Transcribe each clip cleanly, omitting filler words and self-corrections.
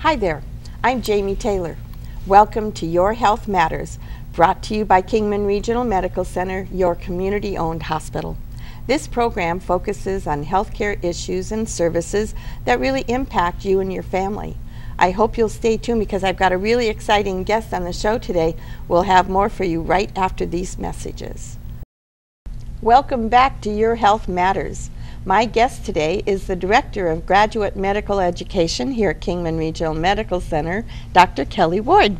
Hi there, I'm Jamie Taylor. Welcome to Your Health Matters, brought to you by Kingman Regional Medical Center, your community-owned hospital. This program focuses on healthcare issues and services that really impact you and your family. I hope you'll stay tuned because I've got a really exciting guest on the show today. We'll have more for you right after these messages. Welcome back to Your Health Matters. My guest today is the Director of Graduate Medical Education here at Kingman Regional Medical Center, Dr. Kelli Ward.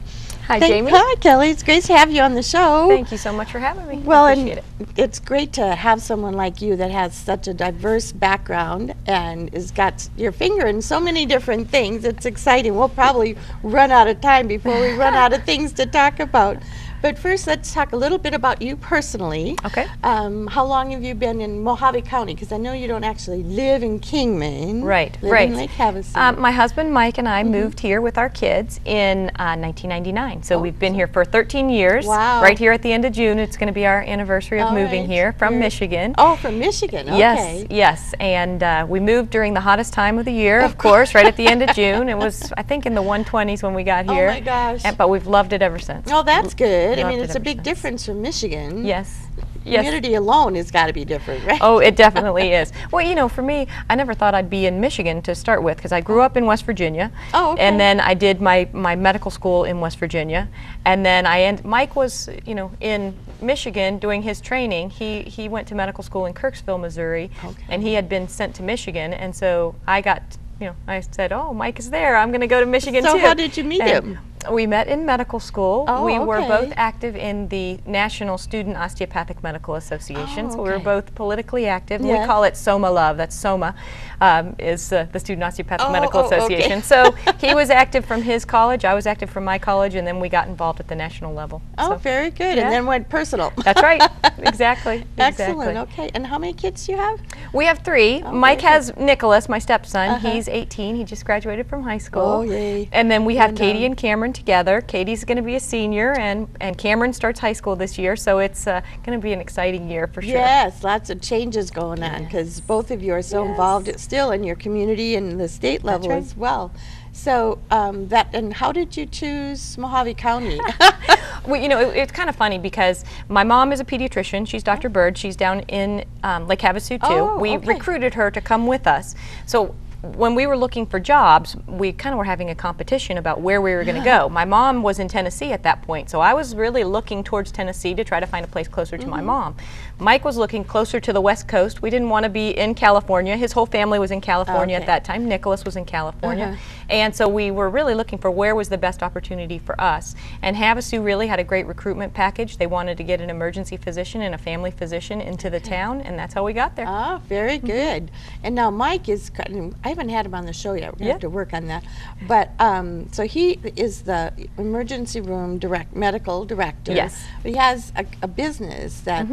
Hi, Jamie. Hi, Kelli. It's great to have you on the show. Thank you so much for having me. Well, I appreciate it. It's great to have someone like you that has such a diverse background and has got your finger in so many different things. It's exciting. We'll probably run out of time before we run out of things to talk about. But first, let's talk a little bit about you personally. Okay. How long have you been in Mojave County? Because I know you don't actually live in Kingman. Right, live right. in Lake Havasu. My husband Mike and I moved here with our kids in 1999. So we've been here for 13 years. Wow. Right here at the end of June, it's going to be our anniversary of moving here from Michigan. Oh, from Michigan. Okay. Yes, yes. And we moved during the hottest time of the year, of course, right at the end of June. It was, I think, in the 120s when we got here. Oh my gosh. But we've loved it ever since. Oh, that's good. I Loved mean, it it's a ever big since. difference from Michigan. Yes. Yes. Humidity alone has got to be different, right? Oh, it definitely is. Well, you know, for me, I never thought I'd be in Michigan to start with because I grew up in West Virginia. Oh, okay. And then I did my medical school in West Virginia. And then Mike was, you know, in Michigan doing his training. He went to medical school in Kirksville, Missouri. Okay. And he had been sent to Michigan. And so I got, you know, I said, oh, Mike is there. I'm going to go to Michigan too. So how did you meet him? We met in medical school. Oh, we were okay. both active in the National Student Osteopathic Medical Association, Oh, so we were okay. both politically active. Yeah. We call it SOMA Love. That's SOMA, is the Student Osteopathic Oh, Medical okay. Association. So he was active from his college, I was active from my college, and then we got involved at the national level. Oh, So, very good. yeah. And then went personal. That's right. Exactly. Excellent. Exactly. Okay. And how many kids do you have? We have 3. Oh, Mike very has Nicholas, my stepson. Uh-huh. He's 18. He just graduated from high school. Oh, yay. And then we have And, Katie and Cameron together. Katie's going to be a senior, and Cameron starts high school this year, so it's going to be an exciting year for sure. Yes, lots of changes going on because both of you are so involved still in your community and the state level right. as well. So and how did you choose Mojave County? Well, you know, it's kind of funny because my mom is a pediatrician. She's Dr. Bird. She's down in Lake Havasu too. Oh, we okay. recruited her to come with us. So when we were looking for jobs, we kind of were having a competition about where we were going to go. My mom was in Tennessee at that point, so I was really looking towards Tennessee to try to find a place closer to my mom. Mike was looking closer to the West Coast. We didn't want to be in California. His whole family was in California Okay. at that time. Nicholas was in California. And so we were really looking for where was the best opportunity for us. And Havasu really had a great recruitment package. They wanted to get an emergency physician and a family physician into the town, and that's how we got there. Oh, very good. And now Mike is, I haven't had him on the show yet. We're going to Yeah. have to work on that. But so he is the emergency room medical director. Yes. He has a business that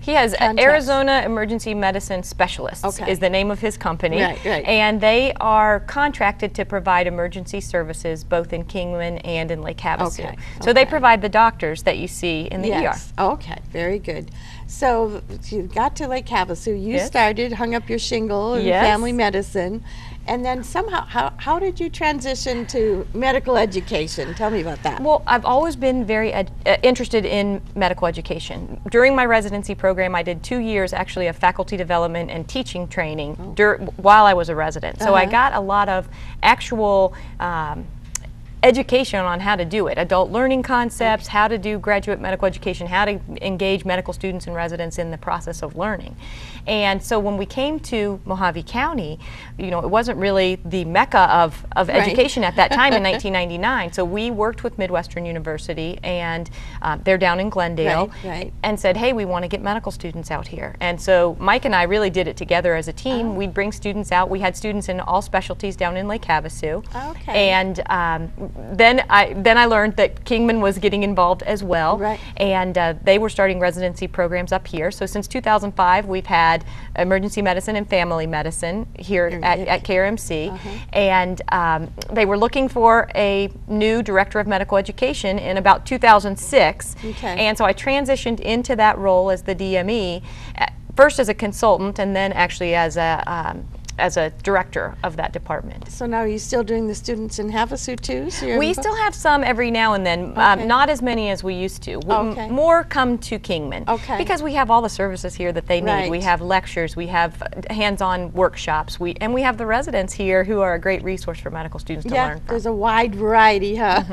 He has Contracts. Arizona Emergency Medicine Specialists Okay. is the name of his company. Right, right. And they are contracted to provide emergency services both in Kingman and in Lake Havasu. Okay, So they okay. provide the doctors that you see in the yes. Okay, very good. So you got to Lake Havasu. You Yes. started, hung up your shingle in Yes. family medicine. And then somehow, how did you transition to medical education? Tell me about that. Well, I've always been very interested in medical education. During my residency program, I did 2 years actually of faculty development and teaching training while I was a resident. So I got a lot of actual education on how to do it, adult learning concepts, how to do graduate medical education, how to engage medical students and residents in the process of learning. And so when we came to Mojave County, you know, it wasn't really the mecca of education at that time in 1999. So we worked with Midwestern University, and they're down in Glendale, Right. and said, hey, we want to get medical students out here. And so Mike and I really did it together as a team. We'd bring students out. We had students in all specialties down in Lake Havasu. Okay. And then I learned that Kingman was getting involved as well. Right. And they were starting residency programs up here. So since 2005, we've had emergency medicine and family medicine here at KRMC. And they were looking for a new director of medical education in about 2006. Okay. And so I transitioned into that role as the DME, first as a consultant and then actually as a as a director of that department. So now are you still doing the students in Havasu too? So we still have some every now and then, not as many as we used to. More come to Kingman because we have all the services here that they need. We have lectures, we have hands-on workshops, and we have the residents here who are a great resource for medical students to learn from. There's a wide variety, huh?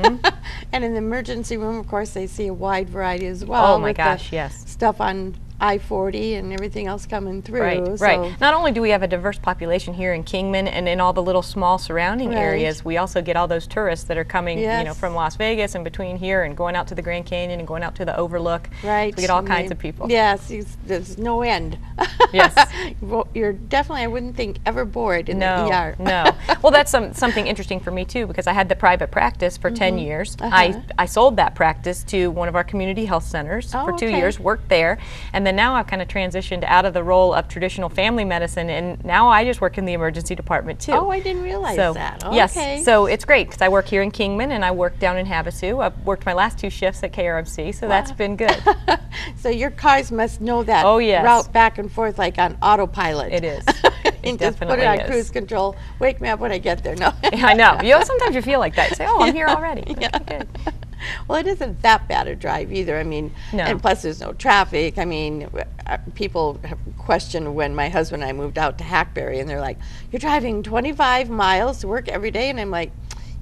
And in the emergency room, of course, they see a wide variety as well. Oh my gosh, yes. Stuff on I-40 and everything else coming through. Right. Not only do we have a diverse population here in Kingman and in all the little small surrounding areas, we also get all those tourists that are coming, you know, from Las Vegas and between here and going out to the Grand Canyon and going out to the Overlook. Right. We get all kinds of people. Yes, there's no end. Yes. Well, you're definitely, I wouldn't think, ever bored in the ER. No. Well, that's something interesting for me too, because I had the private practice for 10 years. I sold that practice to one of our community health centers for 2 years, worked there, and then now I've kind of transitioned out of the role of traditional family medicine, and now I just work in the emergency department too. Oh, I didn't realize that. Okay. Yes, so it's great because I work here in Kingman and I work down in Havasu. I've worked my last 2 shifts at KRMC, so that's been good. So your cars must know that route back and forth like on autopilot. It is. And just put it on cruise control. Wake me up when I get there. No. I know. Sometimes you feel like that. You say, oh, I'm here already. Good. Well, it isn't that bad a drive either. I mean, and plus there's no traffic. I mean, people have questioned when my husband and I moved out to Hackberry, and they're like, "You're driving 25 miles to work every day," and I'm like,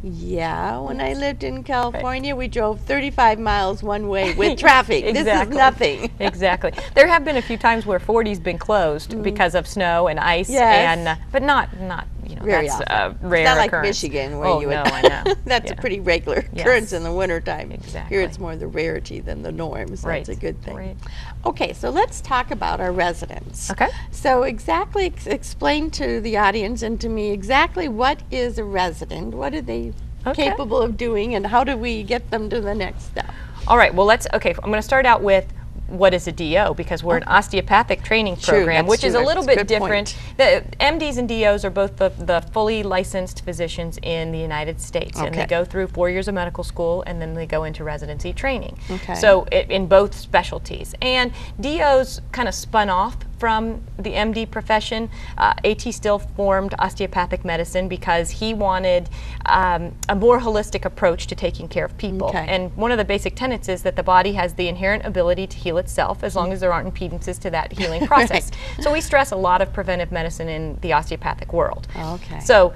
yeah, when I lived in California, we drove 35 miles one way with traffic. This is nothing. Exactly. There have been a few times where 40's been closed because of snow and ice, and but not you know, very that's often. a rare It's not like occurrence. Michigan where you would. I know. That's a pretty regular occurrence in the wintertime. Exactly. Here it's more the rarity than the norm, so that's a good thing. Right. Okay, so let's talk about our residents. Okay. So exactly explain to the audience and to me exactly what is a resident, what are they capable of doing, and how do we get them to the next step? All right, well I'm going to start out with what is a DO, because we're an osteopathic training program, which is a little bit different. The MDs and DOs are both the fully licensed physicians in the United States, and they go through 4 years of medical school, and then they go into residency training. So in both specialties. And DOs kind of spun off from the MD profession. AT still formed osteopathic medicine because he wanted a more holistic approach to taking care of people. And one of the basic tenets is that the body has the inherent ability to heal itself as long as there aren't impedances to that healing process. So we stress a lot of preventive medicine in the osteopathic world. So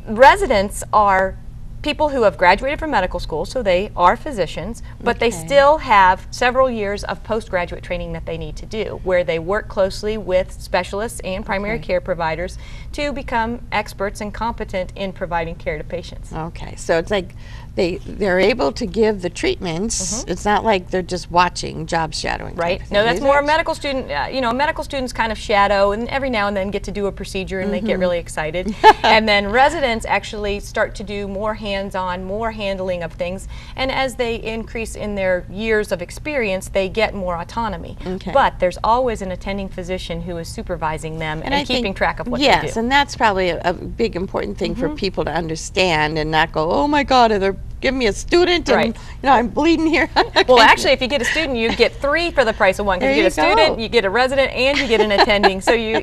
residents are people who have graduated from medical school, so they are physicians, but they still have several years of postgraduate training that they need to do, where they work closely with specialists and primary care providers to become experts and competent in providing care to patients. Okay, so it's like they're able to give the treatments. It's not like they're just watching, job shadowing. Right. No, that's more a medical student. You know, medical students kind of shadow and every now and then get to do a procedure and they get really excited. And then residents actually start to do more hands-on, more handling of things. And as they increase in their years of experience, they get more autonomy. But there's always an attending physician who is supervising them and keeping track of what they do. Yes, and that's probably a big important thing for people to understand and not go, oh my God, they're giving me a student and you know, I'm bleeding here. Well, actually, if you get a student, you get 3 for the price of 1. Because you get a student, you get a resident, and you get an attending. So you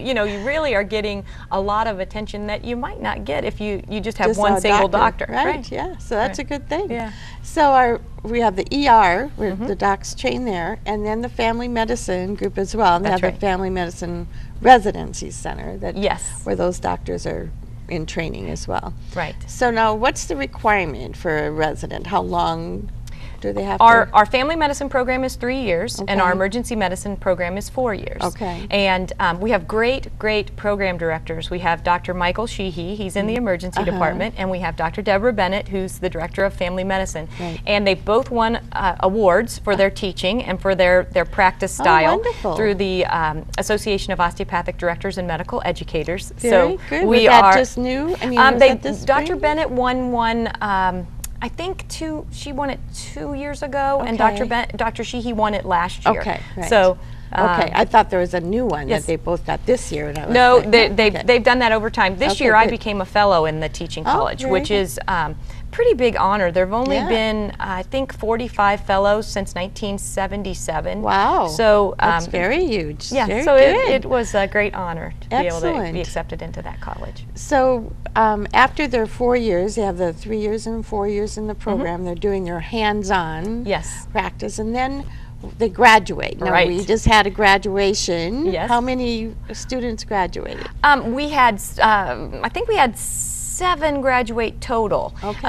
really are getting a lot of attention that you might not get if you just have one single doctor. Right. Yeah. So that's a good thing. Yeah. So we have the ER, where the docs train there, and then the family medicine group as well. And they have the family medicine residency center where those doctors are in training as well. Right. So now, what's the requirement for a resident? How long do they have Our family medicine program is 3 years, and our emergency medicine program is 4 years. And we have great program directors. We have Dr. Michael Sheehy, he's in the emergency department, and we have Dr. Deborah Bennett, who's the director of family medicine. And they both won awards for their teaching and for their practice style through the Association of Osteopathic Directors and Medical Educators. Very good. Was that just new? I mean, Dr. Bennett won one. I think she won it 2 years ago, and Dr. Sheehy won it last year. So Okay, I thought there was a new one yes. that they both got this year. And I was no, like, they've done that over time. This Okay, year I good. became a fellow in the teaching college, which good. is pretty big honor. There have only Yeah. been, I think, 45 fellows since 1977. Wow. So that's very huge. Yeah, very so good. it was a great honor to be able to Excellent. be accepted into that college. So after their 4 years, they have the 3 years and 4 years in the program. They're doing their hands-on Yes. practice, and then they graduate. Now, Right. we just had a graduation. Yes. How many students graduated? We had, I think we had 7 graduate total. Okay.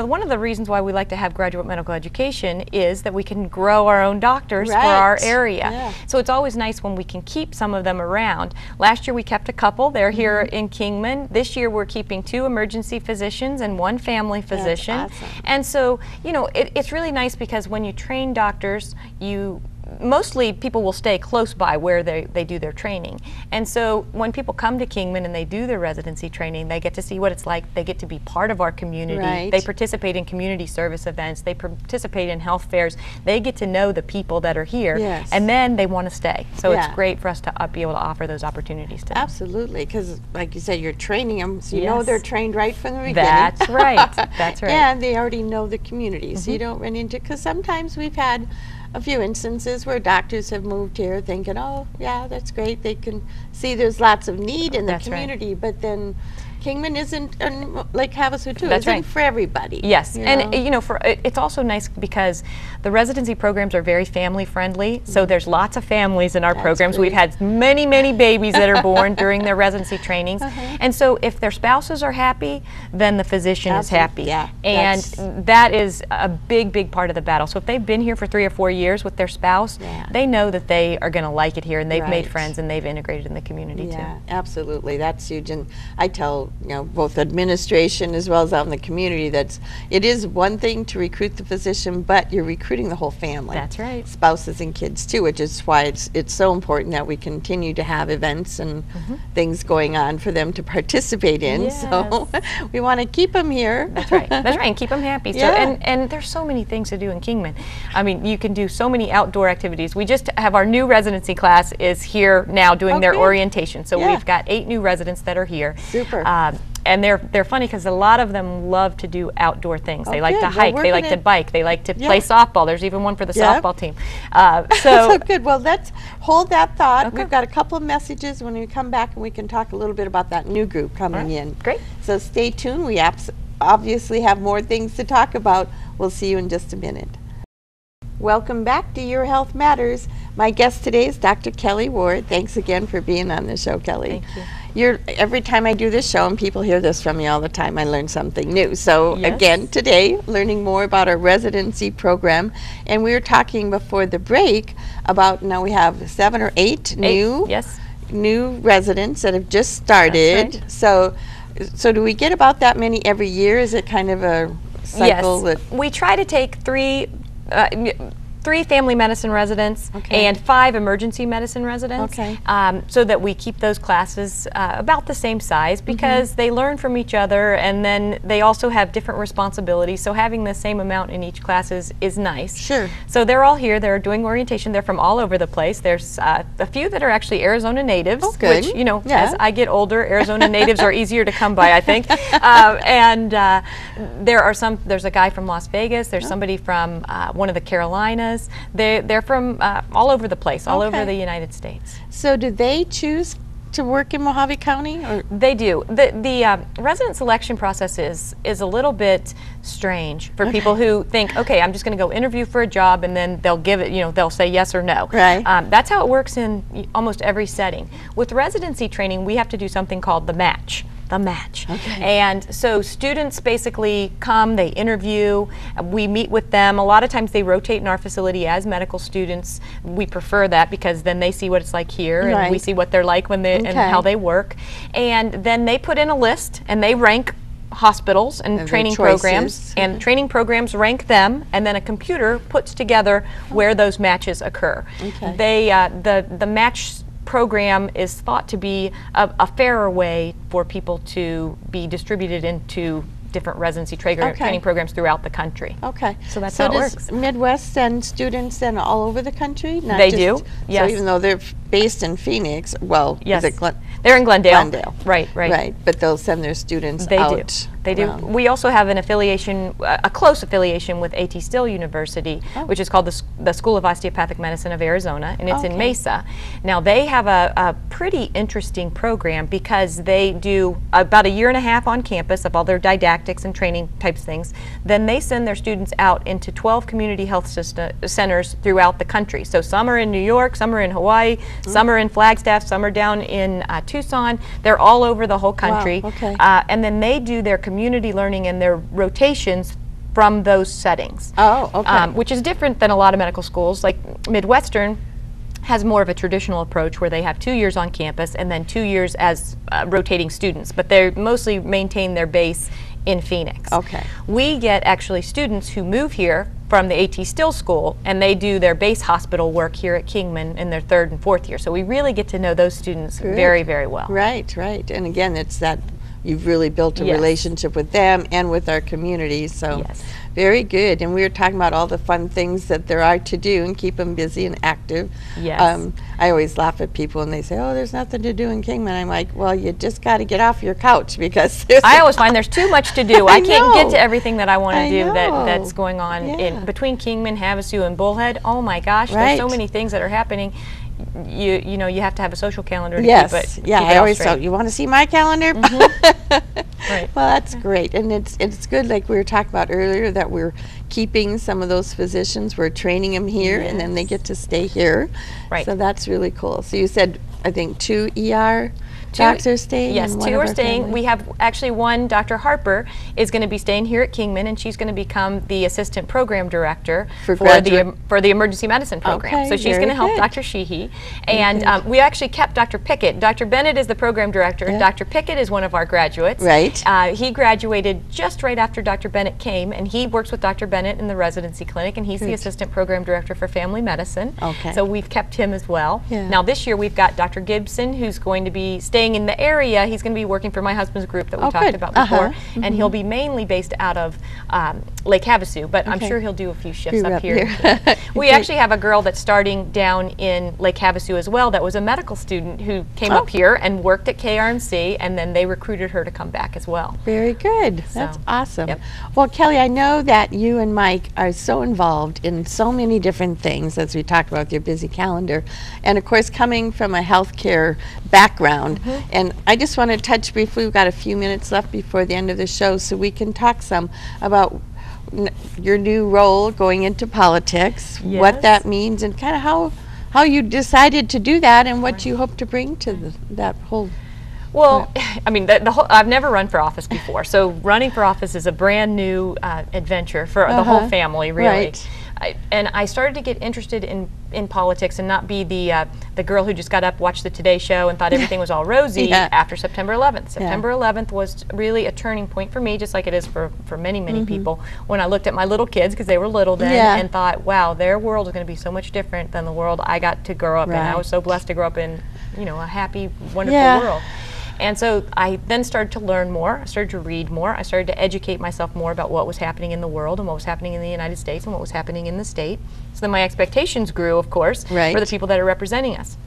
One of the reasons why we like to have graduate medical education is that we can grow our own doctors for our Right. area. Yeah. So it's always nice when we can keep some of them around. Last year we kept a couple. They're here in Kingman. This year we're keeping 2 emergency physicians and 1 family physician. awesome. And so, it's really nice because when you train doctors, mostly people will stay close by where they do their training. And so when people come to Kingman and they do their residency training, they get to see what it's like. They get to be part of our community. Right. They participate in community service events. They participate in health fairs. They get to know the people that are here. Yes. And then they want to stay. So Yeah. it's great for us to be able to offer those opportunities to them. Absolutely, because like you said, you're training them, so you know they're trained right from the beginning. That's right. That's right. And they already know the community, so you don't run into, because sometimes we've had a few instances where doctors have moved here thinking, oh, yeah, that's great. They can see there's lots of need in the That's right. community, but then Kingman isn't, like Havasu too, That's isn't right. for everybody. Yes, you and know? it's also nice because the residency programs are very family friendly. So there's lots of families in our programs. great. We've had many, many babies that are born during their residency trainings, and so if their spouses are happy, then the physician is happy. Yeah, and that is a big, big part of the battle. So if they've been here for 3 or 4 years with their spouse, they know that they are going to like it here, and they've made Right. friends, and they've integrated in the community too. Yeah, absolutely. That's huge. And I tell both administration as well as out in the community it is one thing to recruit the physician, but you're recruiting the whole family. That's right. Spouses and kids too, which is why it's so important that we continue to have events and things going on for them to participate in. So we want to keep them here. That's right. That's right, and keep them happy. So, Yeah. and there's so many things to do in Kingman. I mean, you can do so many outdoor activities. We just have our new residency class is here now doing their good. orientation. So Yeah. we've got 8 new residents that are here. Super. And they're funny because a lot of them love to do outdoor things. They like good. to Well, hike. we're They like to gonna- bike. They like to Yeah. play softball. There's even one for the Yep. softball team. So So good. Well, let's hold that thought. Okay. We've got a couple of messages when we come back, and we can talk a little bit about that new group coming in. great. So stay tuned. We obviously have more things to talk about. We'll see you in just a minute. Welcome back to Your Health Matters. My guest today is Dr. Kelli Ward. Thanks again for being on the show, Kelli. Thank you. Every time I do this show, and people hear this from me all the time, I learn something new. So Yes. again, today, learning more about our residency program. And we were talking before the break about, now we have 7 or 8 new Yes. new residents that have just started. That's So do we get about that many every year? Is it kind of a cycle? Yes. We try to take 3 family medicine residents Okay. and 5 emergency medicine residents, Okay. so that we keep those classes about the same size, because they learn from each other, and then they also have different responsibilities, so having the same amount in each class is nice. Sure. So they're all here, they're doing orientation, they're from all over the place. There's a few that are actually Arizona natives, Oh, good. which, Yeah. as I get older, Arizona natives are easier to come by, I think. There's a guy from Las Vegas, there's somebody from one of the Carolinas. They're from all over the place, all over Okay. the United States. So do they choose to work in Mojave County? Or They do. The resident selection process is a little bit strange for people who think, okay, I'm just going to go interview for a job, and then they'll give it, they'll say yes or no. Right. That's how it works in almost every setting. With residency training, we have to do something called the match. Okay. And so students basically come, they interview, we meet with them. A lot of times they rotate in our facility as medical students. We prefer that because then they see what it's like here, and we Right. see what they're like when they and Okay. how they work. And then they put in a list and they rank hospitals and their training choices. programs, and training programs rank them, and then a computer puts together where those matches occur. Okay. The match program is thought to be a fairer way for people to be distributed into different residency training programs throughout the country. Okay. So that's how it does works. Midwest send students then all over the country? Not They just, do, yes. So even though they're based in Phoenix, well, Yes. is it They're in Glendale. Glendale. Right, right. Right, but they'll send their students They out. do. They do. around. We also have an affiliation, a close affiliation with A.T. Still University, which is called the School of Osteopathic Medicine of Arizona, and it's in Mesa. Now they have a pretty interesting program because they do about 1.5 years on campus of all their didactics and training types things. Then they send their students out into 12 community health centers throughout the country. So some are in New York, some are in Hawaii, some are in Flagstaff, some are down in Tucson. They're all over the whole country. Wow, okay. And then they do their community learning and their rotations from those settings. Oh, okay. Which is different than a lot of medical schools. Like Midwestern has more of a traditional approach where they have 2 years on campus and then 2 years as rotating students, but they mostly maintain their base in Phoenix. Okay. We get actually students who move here from the A.T. Still School, and they do their base hospital work here at Kingman in their 3rd and 4th year. So we really get to know those students very, very well. Right, right. And again, it's that you've really built a Yes. relationship with them and with our community. So Yes. very good. And we were talking about all the fun things that there are to do and keep them busy and active. Yes. I always laugh at people and they say, oh, there's nothing to do in Kingman. I'm like, well, you just got to get off your couch because there's I always find there's too much to do. I can't get know. to everything that I want I to do know. that's going on Yeah. in between Kingman, Havasu, and Bullhead. Oh my gosh, Right. there's so many things that are happening. You know, you have to have a social calendar to Yes, keep it. yeah. keep it I all always straight. thought, you want to see my calendar? Right. Well, that's great, and it's good. Like we were talking about earlier, that we're keeping some of those physicians. We're training them here, and then they get to stay here. Right. So that's really cool. So you said, I think 2 ER docs are staying. Yes, and one 2 of are our staying. family. We have actually one, Dr. Harper, is going to be staying here at Kingman, and she's going to become the assistant program director For the emergency medicine program. Okay, So she's very going to help good. Dr. Sheehy. And we actually kept Dr. Pickett. Dr. Bennett is the program director. Yeah. Dr. Pickett is one of our graduates. Right. He graduated just right after Dr. Bennett came, and he works with Dr. Bennett in the residency clinic, and he's the Good. assistant program director for family medicine. Okay. So we've kept him as well. Yeah. Now this year we've got Dr. Gibson, who's going to be staying in the area. He's going to be working for my husband's group that we Oh, talked good. about before, Uh-huh. and he'll be mainly based out of Lake Havasu, but I'm Okay. sure he'll do a few shifts Few up up here. here. We Great. actually have a girl that's starting down in Lake Havasu as well that was a medical student who came Oh. up here and worked at KRMC, and then they recruited her to come back as well. Very good. That's So, awesome. yep. Well, Kelly, I know that you and Mike are so involved in so many different things, as we talked about with your busy calendar, and of course coming from a healthcare background. And I just want to touch briefly, we've got a few minutes left before the end of the show, so we can talk some about your new role going into politics, what Yes. that means, and kind of how you decided to do that and what you hope to bring to that whole. Well, I mean, the whole, I've never run for office before, so running for office is a brand new adventure for the whole family, really. Right. And I started to get interested in politics and not be the girl who just got up, watched the Today Show, and thought everything was all rosy Yeah. after September 11th. September 11th was really a turning point for me, just like it is for many, many people, when I looked at my little kids, because they were little then, Yeah. and thought, wow, their world is going to be so much different than the world I got to grow up in. I Right. was so blessed to grow up in, you know, a happy, wonderful Yeah. world. And so I then started to learn more, I started to read more, I started to educate myself more about what was happening in the world and what was happening in the United States and what was happening in the state. So then my expectations grew, of course, Right. for the people that are representing us.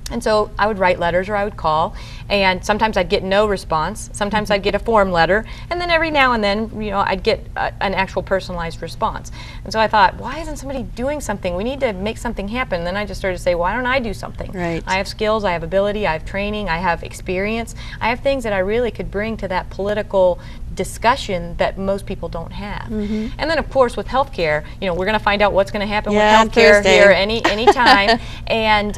And so I would write letters or I would call, and sometimes I'd get no response, sometimes I'd get a form letter, and then every now and then, you know, I'd get an actual personalized response. And so I thought, why isn't somebody doing something? We need to make something happen. And then I just started to say, why don't I do something? Right. I have skills, I have ability, I have training, I have experience, I have things that I really could bring to that political discussion that most people don't have. And then of course with healthcare, you know, we're going to find out what's going to happen Yeah, on with healthcare Thursday. here any time. And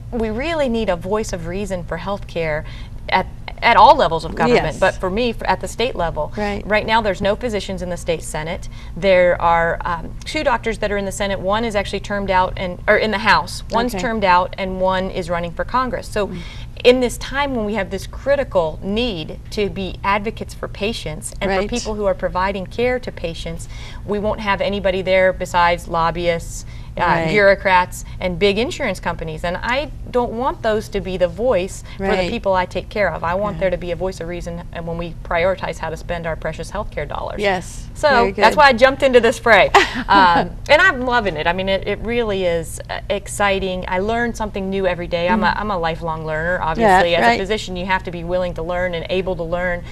we really need a voice of reason for healthcare at all levels of government, Yes. but for me, at the state level. Right. Right now, there's no physicians in the state Senate. There are 2 doctors that are in the Senate. One is actually termed out, or in the House. One's Okay. termed out, and one is running for Congress. So in this time when we have this critical need to be advocates for patients and Right. for people who are providing care to patients, we won't have anybody there besides lobbyists bureaucrats, and big insurance companies. And I don't want those to be the voice for the people I take care of. I want there to be a voice of reason, and when we prioritize how to spend our precious healthcare dollars. Yes. So that's why I jumped into this fray. And I'm loving it. I mean, it really is exciting. I learn something new every day. I'm a lifelong learner, obviously. As a physician, you have to be willing to learn and able to learn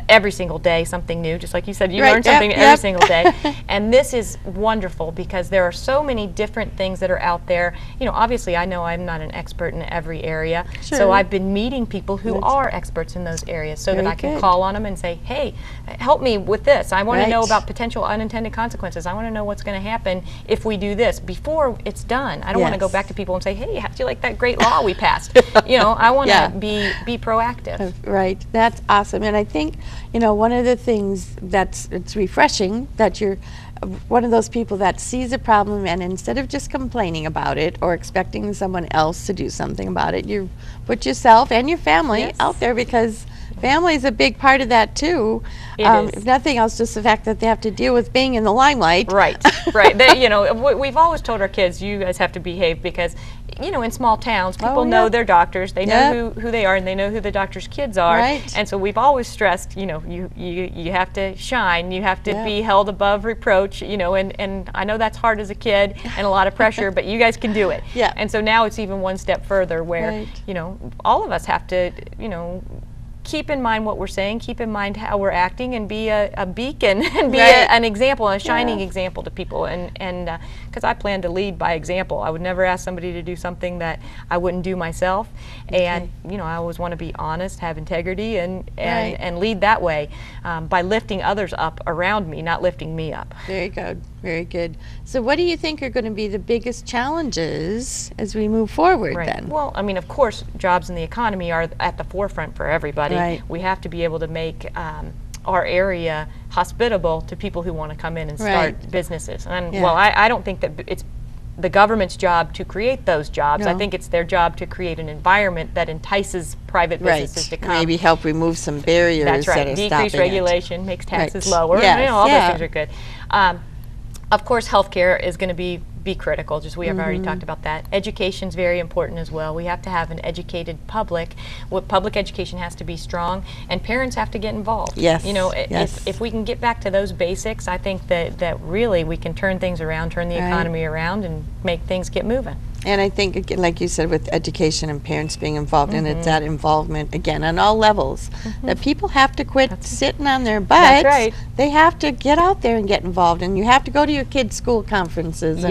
every single day something new. Just like you said, you learn something every single day. And this is wonderful because there are so many different things that are out there. You know, obviously I know I'm not an expert in every area, so I've been meeting people who are experts in those areas so that I can call on them and say, hey, help me with this. I want to know about potential unintended consequences. I want to know what's going to happen if we do this before it's done. I don't want to go back to people and say, hey, how do you like that great law we passed? You know, I want to be proactive. Right. That's awesome. And I think, you know, one of the things it's refreshing that you're one of those people that sees a problem, and instead of just complaining about it or expecting someone else to do something about it, you put yourself and your family out there, because family is a big part of that too. If nothing else, just the fact that they have to deal with being in the limelight. Right, right. You know, we've always told our kids, you guys have to behave, because, you know, in small towns, people know their doctors, they know who they are, and they know who the doctor's kids are. And so we've always stressed, you know, you have to shine, you have to be held above reproach, you know, and I know that's hard as a kid and a lot of pressure, but you guys can do it. And so now it's even one step further where, you know, all of us have to, you know, keep in mind what we're saying, keep in mind how we're acting, and be a beacon and be an example, a shining example to people. And because I plan to lead by example. I would never ask somebody to do something that I wouldn't do myself. And you know, I always want to be honest, have integrity, and lead that way by lifting others up around me, not lifting me up. Very good. Very good. So what do you think are going to be the biggest challenges as we move forward then? Well, I mean, of course, jobs in the economy are at the forefront for everybody. We have to be able to make our area hospitable to people who want to come in and start businesses. And well, I don't think that it's the government's job to create those jobs. I think it's their job to create an environment that entices private businesses to come. Maybe help remove some barriers. That's right. Decrease regulation, makes taxes lower. You know, all those things are good. Of course, healthcare is going to be critical, just we have already talked about that. Education is very important as well. We have to have an educated public. Public education has to be strong, and parents have to get involved. You know, if we can get back to those basics, I think that really we can turn things around, turn the economy around, and make things get moving. And I think, again, like you said, with education and parents being involved, and it's that involvement, again, on all levels, that people have to quit sitting on their butts. They have to get out there and get involved, and you have to go to your kids' school conferences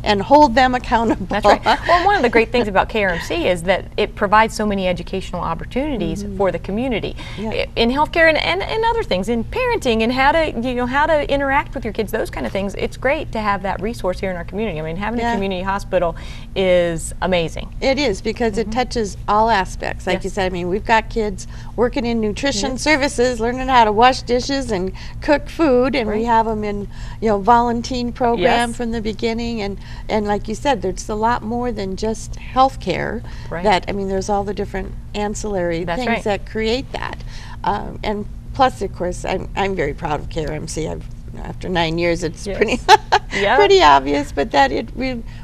and hold them accountable. That's right. Well, one of the great things about KRMC is that it provides so many educational opportunities for the community in healthcare and other things, in parenting, and how to interact with your kids, those kind of things. It's great to have that resource here in our community. I mean, having a community hospital is amazing. It is, because it touches all aspects. Like you said, I mean, we've got kids working in nutrition services, learning how to wash dishes and cook food, and we have them in, you know, volunteer program from the beginning, and like you said, there's a lot more than just healthcare. That, I mean, there's all the different ancillary things that create that. And plus, of course, I'm very proud of KRMC. After 9 years, it's pretty pretty obvious, but that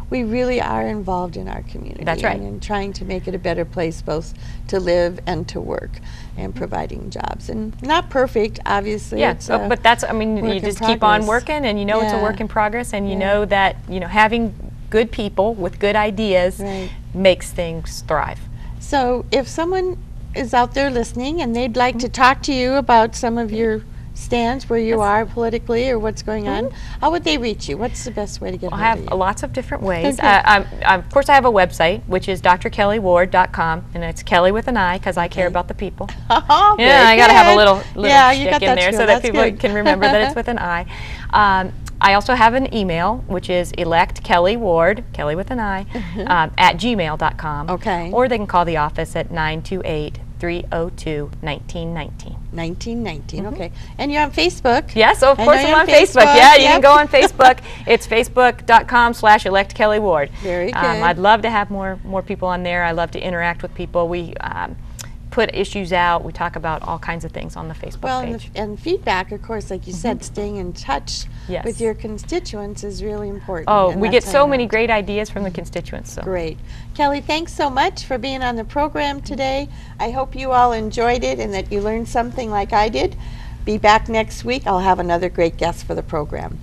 we really are involved in our community. That's right. And trying to make it a better place both to live and to work, and providing jobs. And not perfect, obviously. But that's, I mean, you just keep on working, and you know it's a work in progress, and you know that, you know, having good people with good ideas makes things thrive. So if someone is out there listening and they'd like to talk to you about some of your stands, where you are politically, or what's going on, how would they reach you? What's the best way to get hold of you? I have lots of different ways. Of course, I have a website, which is drkellyward.com, and it's Kelly with an I, because I care about the people. I got to have a little stick in there so that people can remember that it's with an I. I also have an email, which is electkellyward, Kelly with an I, at gmail.com. Or they can call the office at 928-302-1919. 1919, okay. And you're on Facebook? Yes, of course I'm on Facebook. Yeah, you can go on Facebook. It's facebook.com/electkellyward. Very good. I'd love to have more people on there. I love to interact with people. put issues out. We talk about all kinds of things on the Facebook Well, page. and feedback, of course, like you said, staying in touch Yes. with your constituents is really important. Oh, and we get that's so how many much- great ideas from the constituents. So. Great. Kelly, thanks so much for being on the program today. I hope you all enjoyed it and that you learned something like I did. Be back next week. I'll have another great guest for the program.